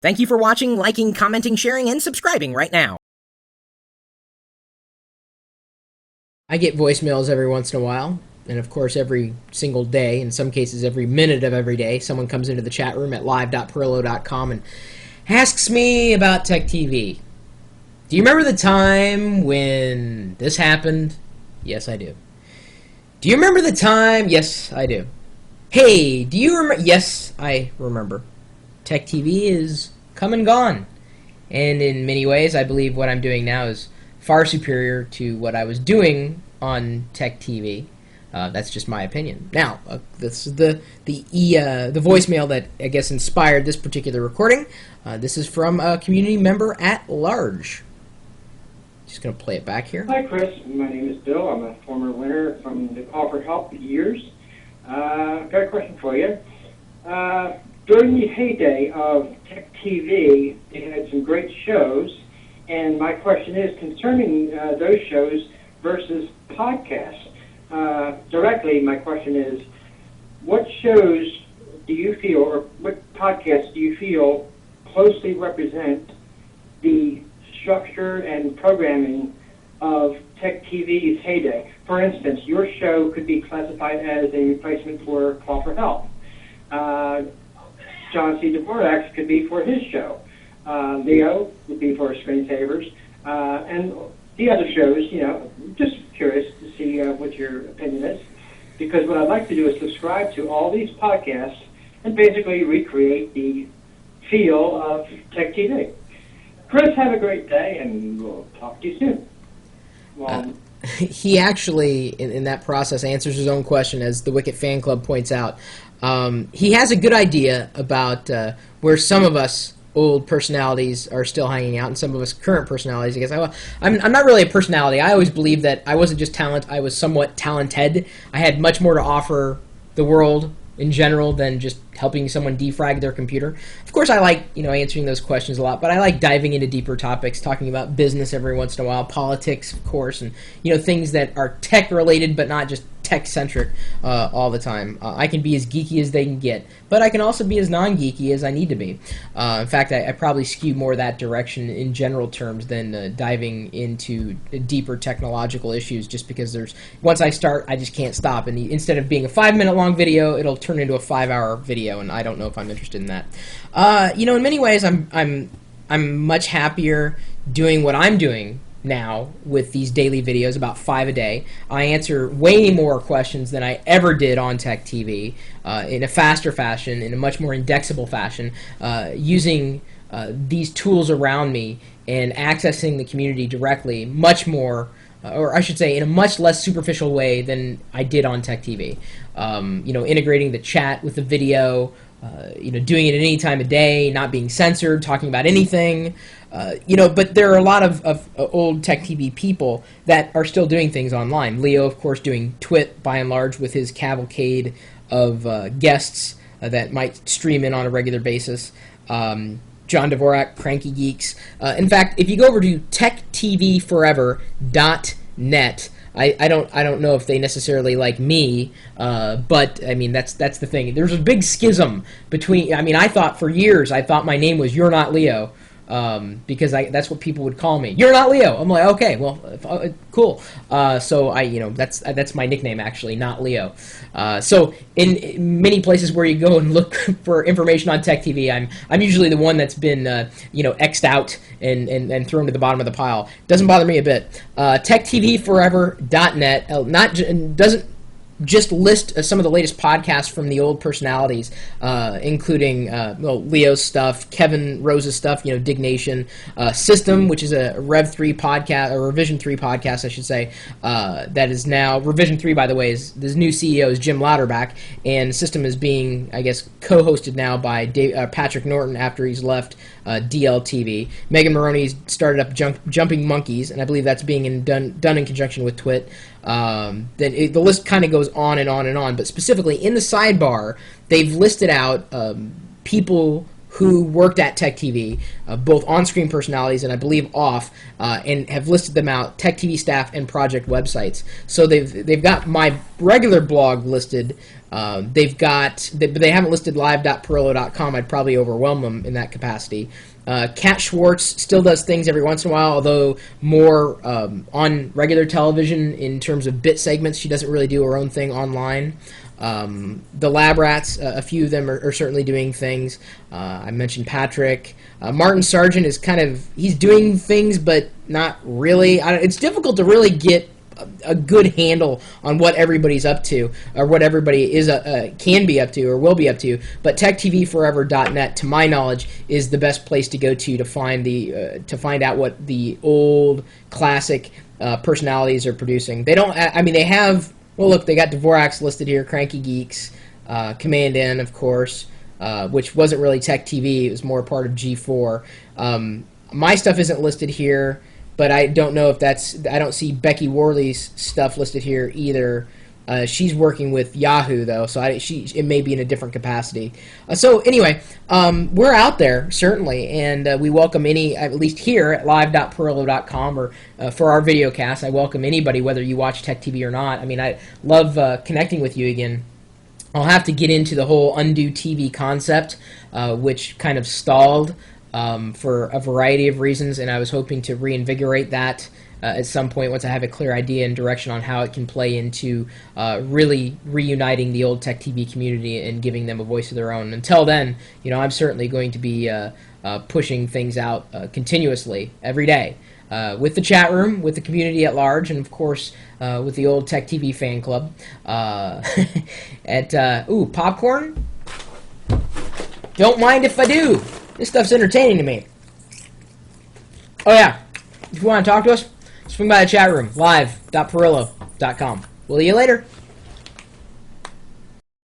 Thank you for watching, liking, commenting, sharing, and subscribing right now. I get voicemails every once in a while, and of course every single day, in some cases every minute of every day, someone comes into the chat room at live.pirillo.com and asks me about Tech TV. Do you remember the time when this happened? Yes, I do. Do you remember the time? Yes, I do. Hey, do you remember? Yes, I remember. Tech TV is come and gone. And in many ways, I believe what I'm doing now is far superior to what I was doing on Tech TV. That's just my opinion. Now, this is the voicemail that I guess inspired this particular recording. This is from a community member at large. Just going to play it back here. Hi, Chris. My name is Bill. I'm a former winner from the Call for Help years. Got a question for you. During the heyday of Tech TV, they had some great shows, and my question is concerning those shows versus podcasts. Directly, my question is, what shows do you feel, or what podcasts do you feel closely represent the structure and programming of Tech TV's heyday? For instance, your show could be classified as a replacement for Call for Help. John C. Dvorak's could be for his show. Leo would be for Screensavers. And the other shows, just curious to see what your opinion is. Because what I'd like to do is subscribe to all these podcasts and basically recreate the feel of Tech TV. Chris, have a great day, and we'll talk to you soon. He actually, in that process, answers his own question, as the Wicket Fan Club points out. He has a good idea about where some of us old personalities are still hanging out, and some of us current personalities. I guess I'm not really a personality. I always believed that I wasn't just talent; I was somewhat talented. I had much more to offer the world in general than just helping someone defrag their computer. Of course, I like answering those questions a lot, but I like diving into deeper topics, talking about business every once in a while, politics, of course, and things that are tech related, but not just tech-centric all the time. I can be as geeky as they can get, but I can also be as non-geeky as I need to be. In fact, I probably skew more that direction in general terms than diving into deeper technological issues, just because once I start, I just can't stop, and instead of being a 5-minute long video, it'll turn into a 5-hour video, and I don't know if I'm interested in that. In many ways, I'm much happier doing what I'm doing now with these daily videos, about 5 a day. I answer way more questions than I ever did on Tech TV in a faster fashion, in a much more indexable fashion, using these tools around me and accessing the community directly much more, or I should say in a much less superficial way than I did on Tech TV. Integrating the chat with the video, doing it at any time of day, not being censored, talking about anything. But there are a lot of old Tech TV people that are still doing things online. Leo, of course, doing Twit by and large with his cavalcade of guests that might stream in on a regular basis. John Dvorak, Cranky Geeks. In fact, if you go over to techtvforever.net, I don't know if they necessarily like me, but I mean that's the thing. There's a big schism between. I mean, I thought for years my name was You're Not Leo, because that's what people would call me. You're Not Leo. I'm like, okay, well, cool. So that's my nickname actually, Not Leo. So in many places where you go and look for information on Tech TV, I'm usually the one that's been X'd out and thrown to the bottom of the pile. Doesn't bother me a bit. TechTVforever.net doesn't just list some of the latest podcasts from the old personalities, including Leo's stuff, Kevin Rose's stuff, Dignation, System, which is a Rev 3 podcast, or Revision 3 podcast, I should say, that is now, Revision 3, by the way, is the new CEO is Jim Lauterbach, and System is being, I guess, co-hosted now by Patrick Norton after he's left DLTV. Megan Maroney's started up Jumping Monkeys, and I believe that's being done in conjunction with Twit. The list kind of goes on and on and on, but specifically in the sidebar, they've listed out people who worked at TechTV, both on-screen personalities and I believe off, and have listed them out, TechTV staff and project websites. So they've got my regular blog listed. But they haven't listed live.pirillo.com. I'd probably overwhelm them in that capacity. Kat Schwartz still does things every once in a while, although more on regular television in terms of bit segments. She doesn't really do her own thing online. The Lab Rats, a few of them are certainly doing things. I mentioned Patrick. Martin Sargent is he's doing things, but not really. It's difficult to really get a good handle on what everybody's up to, or what everybody is can be up to, or will be up to. But TechTVForever.net, to my knowledge, is the best place to go to find out what the old classic personalities are producing. They don't. They have. Well, look, they got Dvorak's listed here. Cranky Geeks, Command N, of course, which wasn't really Tech TV. It was more part of G4. My stuff isn't listed here. But I don't know if I don't see Becky Worley's stuff listed here either. She's working with Yahoo, though, so it may be in a different capacity. So anyway, we're out there, certainly, and we welcome at least here at live.pirillo.com, or for our video cast, I welcome anybody, whether you watch Tech TV or not. I love connecting with you again. I'll have to get into the whole Undo TV concept, which kind of stalled for a variety of reasons, and I was hoping to reinvigorate that at some point once I have a clear idea and direction on how it can play into really reuniting the old Tech TV community and giving them a voice of their own. Until then, I'm certainly going to be pushing things out continuously every day with the chat room, with the community at large, and of course with the old Tech TV fan club. Popcorn? Don't mind if I do. This stuff's entertaining to me. Oh yeah, if you want to talk to us, swing by the chat room, live.pirillo.com. We'll see you later.